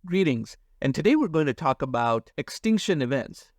Greetings, and today we're going to talk about extinction events.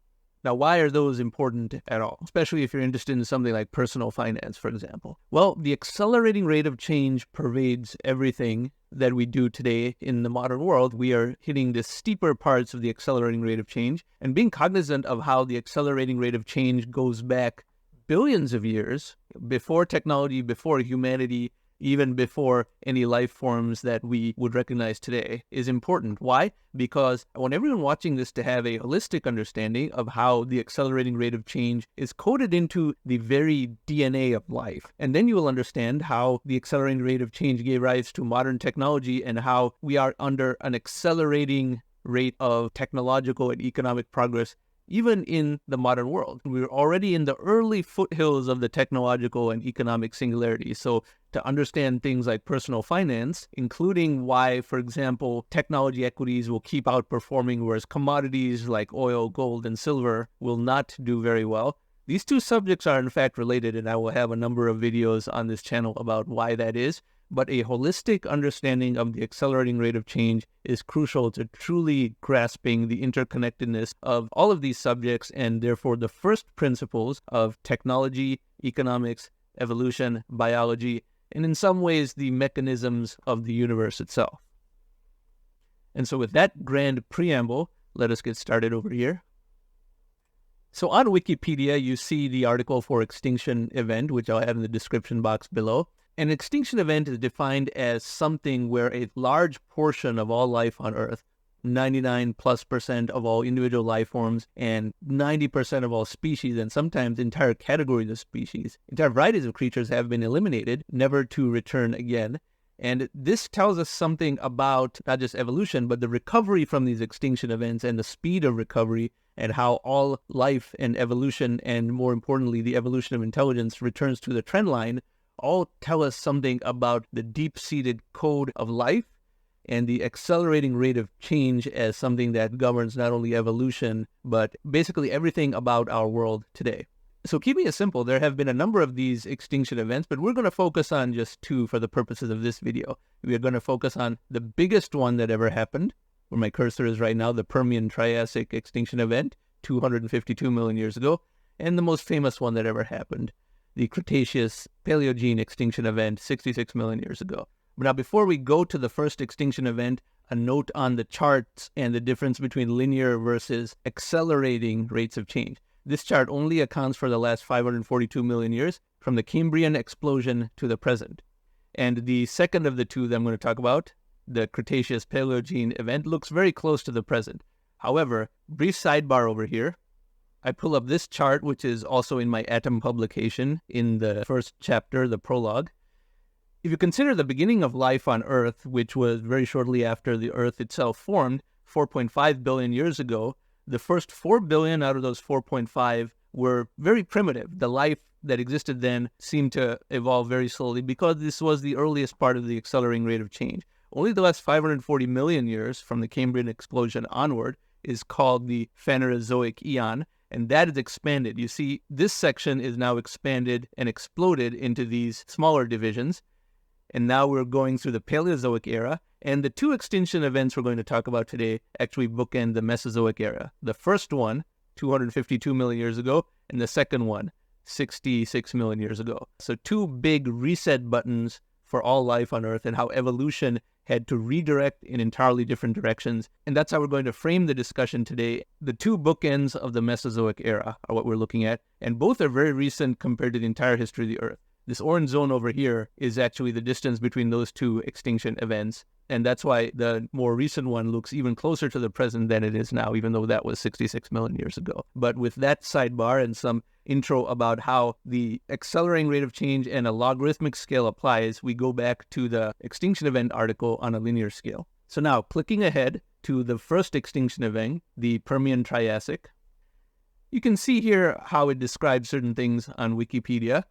Now, why are those important at all, especially if you're interested in something like personal finance, for example? Well, the accelerating rate of change pervades everything that we do today in the modern world. We are hitting the steeper parts of the accelerating rate of change, and being cognizant of how the accelerating rate of change goes back billions of years, before technology, before humanity, even before any life forms that we would recognize today, is important. Why? Because I want everyone watching this to have a holistic understanding of how the accelerating rate of change is coded into the very DNA of life. And then you will understand how the accelerating rate of change gave rise to modern technology and how we are under an accelerating rate of technological and economic progress even in the modern world. We're already in the early foothills of the technological and economic singularity. So to understand things like personal finance, including why, for example, technology equities will keep outperforming, whereas commodities like oil, gold, and silver will not do very well. These two subjects are in fact related, and I will have a number of videos on this channel about why that is. But a holistic understanding of the accelerating rate of change is crucial to truly grasping the interconnectedness of all of these subjects, and therefore the first principles of technology, economics, evolution, biology, and in some ways the mechanisms of the universe itself. And so with that grand preamble, let us get started over here. So on Wikipedia, you see the article for extinction event, which I'll have in the description box below. An extinction event is defined as something where a large portion of all life on Earth, 99+% of all individual life forms, and 90% of all species, and sometimes entire categories of species, entire varieties of creatures have been eliminated, never to return again. And this tells us something about not just evolution, but the recovery from these extinction events and the speed of recovery, and how all life and evolution, and more importantly, the evolution of intelligence, returns to the trend line, all tell us something about the deep-seated code of life and the accelerating rate of change as something that governs not only evolution, but basically everything about our world today. So keeping it simple, there have been a number of these extinction events, but we're going to focus on just two for the purposes of this video. We are going to focus on the biggest one that ever happened, where my cursor is right now, the Permian-Triassic extinction event, 252 million years ago, and the most famous one that ever happened, the Cretaceous-Paleogene extinction event 66 million years ago. But now, before we go to the first extinction event, a note on the charts and the difference between linear versus accelerating rates of change. This chart only accounts for the last 542 million years, from the Cambrian explosion to the present. And the second of the two that I'm going to talk about, the Cretaceous-Paleogene event, looks very close to the present. However, brief sidebar over here, I pull up this chart, which is also in my Atom publication in the first chapter, the prologue. If you consider the beginning of life on Earth, which was very shortly after the Earth itself formed, 4.5 billion years ago, the first 4 billion out of those 4.5 were very primitive. The life that existed then seemed to evolve very slowly because this was the earliest part of the accelerating rate of change. Only the last 540 million years from the Cambrian explosion onward is called the Phanerozoic Eon, and that is expanded. You see, this section is now expanded and exploded into these smaller divisions. And now we're going through the Paleozoic era. And the two extinction events we're going to talk about today actually bookend the Mesozoic era. The first one, 252 million years ago, and the second one, 66 million years ago. So two big reset buttons for all life on Earth, and how evolution had to redirect in entirely different directions. And that's how we're going to frame the discussion today. The two bookends of the Mesozoic era are what we're looking at, and both are very recent compared to the entire history of the Earth. This orange zone over here is actually the distance between those two extinction events, and that's why the more recent one looks even closer to the present than it is now, even though that was 66 million years ago. But with that sidebar and some intro about how the accelerating rate of change and a logarithmic scale applies, we go back to the extinction event article on a linear scale. So now, clicking ahead to the first extinction event, the Permian-Triassic, you can see here how it describes certain things on Wikipedia.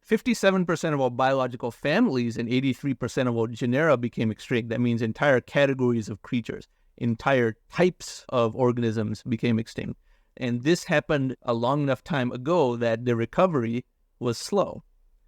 57% of all biological families and 83% of all genera became extinct. That means entire categories of creatures, entire types of organisms became extinct. And this happened a long enough time ago that the recovery was slow.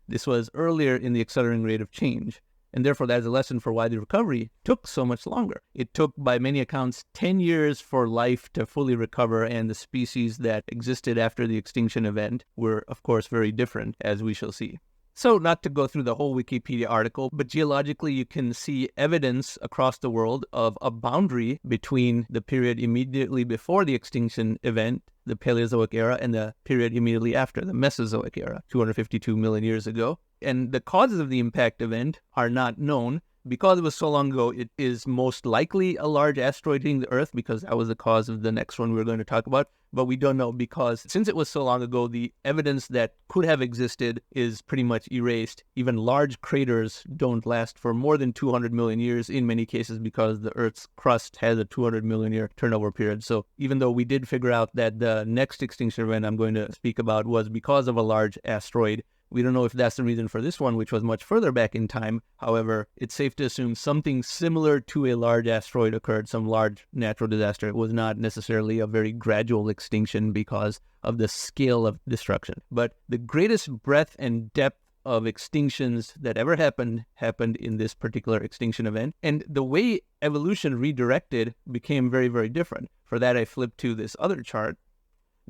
This was earlier in the accelerating rate of change. And therefore, that is a lesson for why the recovery took so much longer. It took, by many accounts, 10 years for life to fully recover, and the species that existed after the extinction event were, of course, very different, as we shall see. So, not to go through the whole Wikipedia article, but geologically you can see evidence across the world of a boundary between the period immediately before the extinction event, the Paleozoic era, and the period immediately after, the Mesozoic era, 252 million years ago. And the causes of the impact event are not known. Because it was so long ago, it is most likely a large asteroid hitting the Earth, because that was the cause of the next one we're going to talk about. But we don't know, because since it was so long ago, the evidence that could have existed is pretty much erased. Even large craters don't last for more than 200 million years in many cases, because the Earth's crust has a 200 million year turnover period. So even though we did figure out that the next extinction event I'm going to speak about was because of a large asteroid, we don't know if that's the reason for this one, which was much further back in time. However, it's safe to assume something similar to a large asteroid occurred, some large natural disaster. It was not necessarily a very gradual extinction because of the scale of destruction. But the greatest breadth and depth of extinctions that ever happened in this particular extinction event. And the way evolution redirected became very, very different. For that, I flipped to this other chart.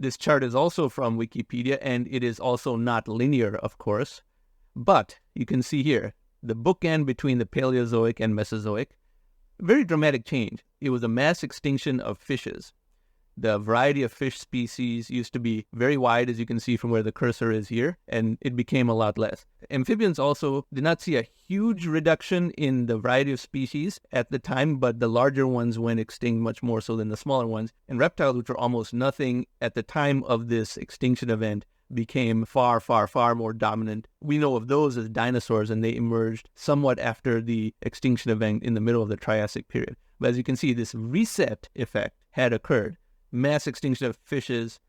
This chart is also from Wikipedia, and it is also not linear, of course. But you can see here, the bookend between the Paleozoic and Mesozoic, very dramatic change. It was a mass extinction of fishes. The variety of fish species used to be very wide, as you can see from where the cursor is here, and it became a lot less. Amphibians also did not see a huge reduction in the variety of species at the time, but the larger ones went extinct much more so than the smaller ones. And reptiles, which were almost nothing at the time of this extinction event, became far, far, far more dominant. We know of those as dinosaurs, and they emerged somewhat after the extinction event in the middle of the Triassic period. But as you can see, this reset effect had occurred. Mass extinction of fishes,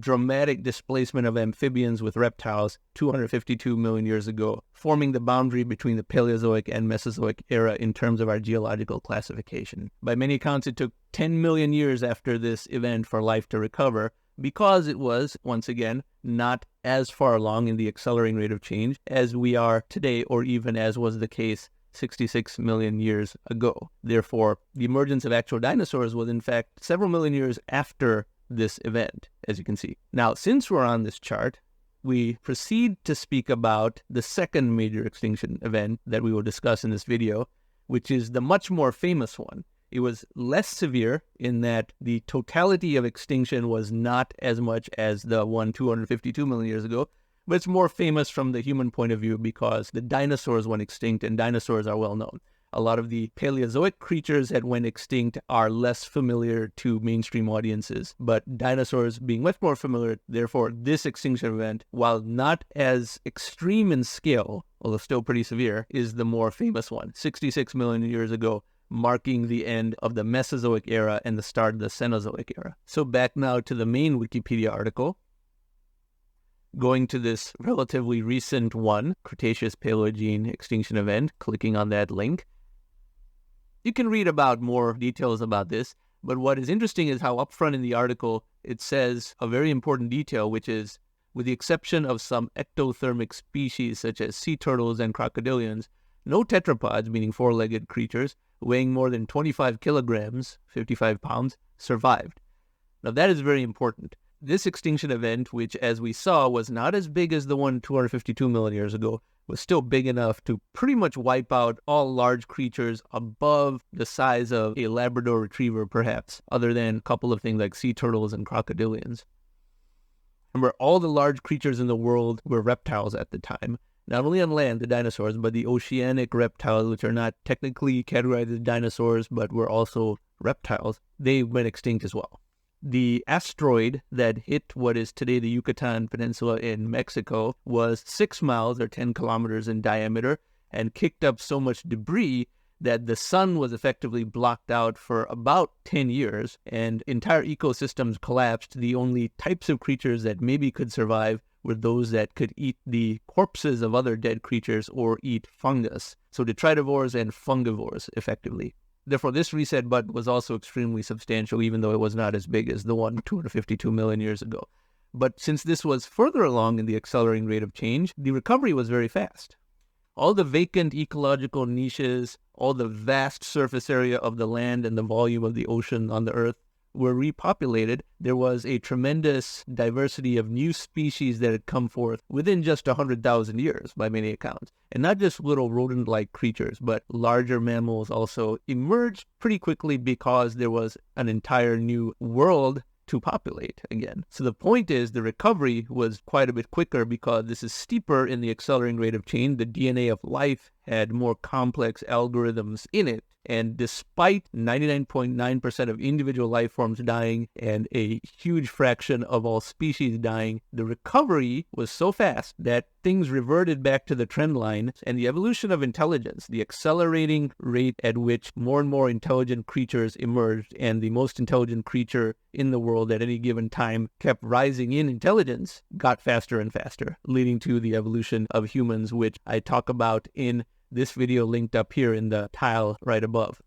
dramatic displacement of amphibians with reptiles 252 million years ago, forming the boundary between the Paleozoic and Mesozoic era in terms of our geological classification. By many accounts, it took 10 million years after this event for life to recover, because it was, once again, not as far along in the accelerating rate of change as we are today, or even as was the case 66 million years ago. Therefore, the emergence of actual dinosaurs was in fact several million years after this event, as you can see. Now, since we're on this chart, we proceed to speak about the second major extinction event that we will discuss in this video, which is the much more famous one. It was less severe in that the totality of extinction was not as much as the one 252 million years ago, but it's more famous from the human point of view because the dinosaurs went extinct, and dinosaurs are well known. A lot of the Paleozoic creatures that went extinct are less familiar to mainstream audiences, but dinosaurs being much more familiar, therefore this extinction event, while not as extreme in scale, although still pretty severe, is the more famous one, 66 million years ago, marking the end of the Mesozoic era and the start of the Cenozoic era. So back now to the main Wikipedia article. Going to this relatively recent one, Cretaceous-Paleogene extinction event, clicking on that link. You can read about more details about this, but what is interesting is how upfront in the article it says a very important detail, which is, with the exception of some ectothermic species such as sea turtles and crocodilians, no tetrapods, meaning four-legged creatures, weighing more than 25 kilograms, 55 pounds, survived. Now that is very important. This extinction event, which as we saw was not as big as the one 252 million years ago, was still big enough to pretty much wipe out all large creatures above the size of a Labrador retriever, perhaps, other than a couple of things like sea turtles and crocodilians. Remember, all the large creatures in the world were reptiles at the time. Not only on land, the dinosaurs, but the oceanic reptiles, which are not technically categorized as dinosaurs, but were also reptiles, they went extinct as well. The asteroid that hit what is today the Yucatan Peninsula in Mexico was 6 miles or 10 kilometers in diameter and kicked up so much debris that the sun was effectively blocked out for about 10 years and entire ecosystems collapsed. The only types of creatures that maybe could survive were those that could eat the corpses of other dead creatures or eat fungus. So detritivores and fungivores, effectively. Therefore, this reset button was also extremely substantial, even though it was not as big as the one 252 million years ago. But since this was further along in the accelerating rate of change, the recovery was very fast. All the vacant ecological niches, all the vast surface area of the land and the volume of the ocean on the earth were repopulated. There was a tremendous diversity of new species that had come forth within just 100,000 years by many accounts. And not just little rodent-like creatures, but larger mammals also emerged pretty quickly because there was an entire new world to populate again. So the point is the recovery was quite a bit quicker because this is steeper in the accelerating rate of change. The DNA of life had more complex algorithms in it. And despite 99.9% of individual life forms dying and a huge fraction of all species dying, the recovery was so fast that things reverted back to the trend line, and the evolution of intelligence, the accelerating rate at which more and more intelligent creatures emerged, and the most intelligent creature in the world at any given time kept rising in intelligence, got faster and faster, leading to the evolution of humans, which I talk about in this video linked up here in the tile right above.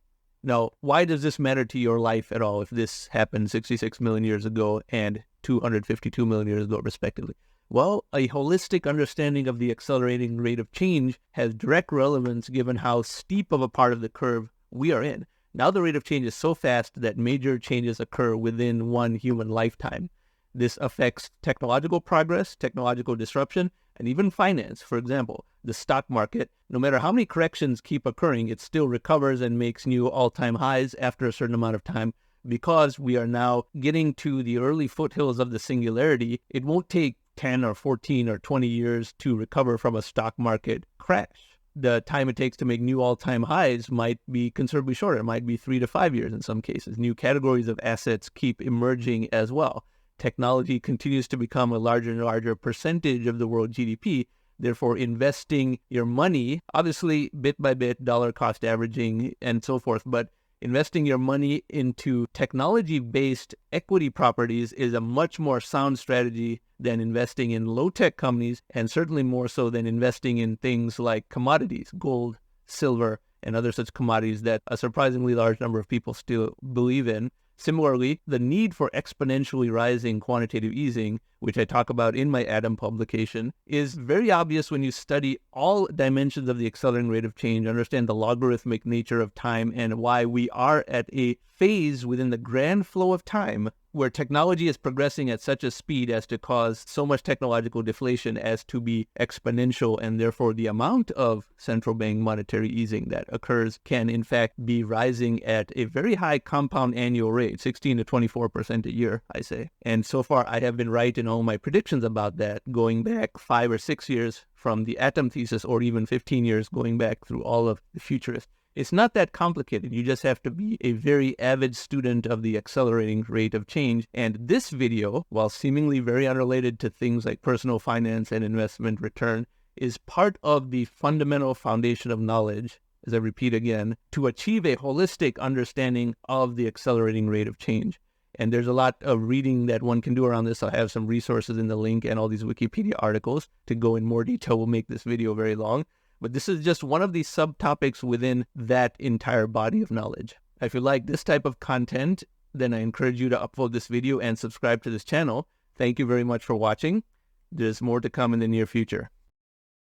Now, why does this matter to your life at all if this happened 66 million years ago and 252 million years ago, respectively? Well, a holistic understanding of the accelerating rate of change has direct relevance given how steep of a part of the curve we are in. Now the rate of change is so fast that major changes occur within one human lifetime. This affects technological progress, technological disruption, and even finance. For example, the stock market, no matter how many corrections keep occurring, it still recovers and makes new all-time highs after a certain amount of time because we are now getting to the early foothills of the singularity. It won't take 10 or 14 or 20 years to recover from a stock market crash. The time it takes to make new all-time highs might be considerably shorter. It might be 3 to 5 years in some cases. New categories of assets keep emerging as well. Technology continues to become a larger and larger percentage of the world GDP. Therefore, investing your money, obviously bit by bit, dollar cost averaging and so forth, but investing your money into technology-based equity properties is a much more sound strategy than investing in low-tech companies, and certainly more so than investing in things like commodities, gold, silver, and other such commodities that a surprisingly large number of people still believe in. Similarly, the need for exponentially rising quantitative easing, which I talk about in my Atom publication, is very obvious when you study all dimensions of the accelerating rate of change, understand the logarithmic nature of time, and why we are at a phase within the grand flow of time where technology is progressing at such a speed as to cause so much technological deflation as to be exponential, and therefore the amount of central bank monetary easing that occurs can in fact be rising at a very high compound annual rate, 16 to 24% a year, I say. And so far I have been right in all my predictions about that, going back 5 or 6 years from the Atom thesis, or even 15 years going back through all of the futurists. It's not that complicated. You just have to be a very avid student of the accelerating rate of change. And this video, while seemingly very unrelated to things like personal finance and investment return, is part of the fundamental foundation of knowledge, as I repeat again, to achieve a holistic understanding of the accelerating rate of change. And there's a lot of reading that one can do around this. I'll have some resources in the link and all these Wikipedia articles to go in more detail. Will make this video very long. But this is just one of these subtopics within that entire body of knowledge. If you like this type of content, then I encourage you to upload this video and subscribe to this channel. Thank you very much for watching. There's more to come in the near future.